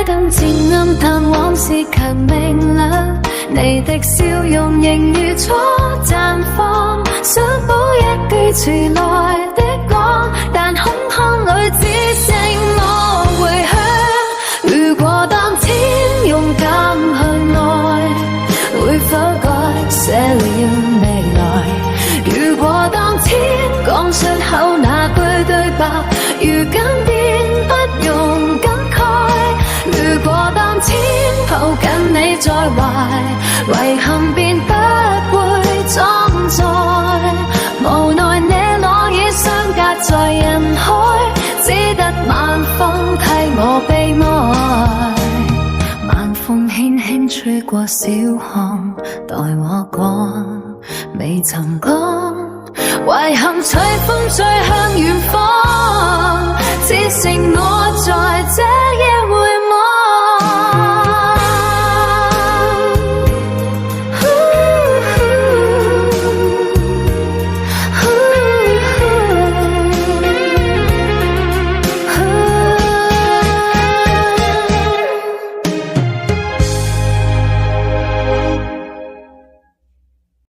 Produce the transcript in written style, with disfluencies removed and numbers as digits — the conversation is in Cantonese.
燈漸暗，但往事強明亮。你的笑容仍如初綻放，想補一句遲來的光，但空腔裏只剩我回響。如果當天勇敢去愛，會否改寫了未來？如果當天講出口那句對白，如今便不用感慨。如果當天抱緊你在懷，遺憾便不會裝載。無奈你我已相隔在人海，只得晚風替我悲哀。晚風輕輕吹過小巷，待我講，未曾講。遺憾隨風吹向遠方，只剩我在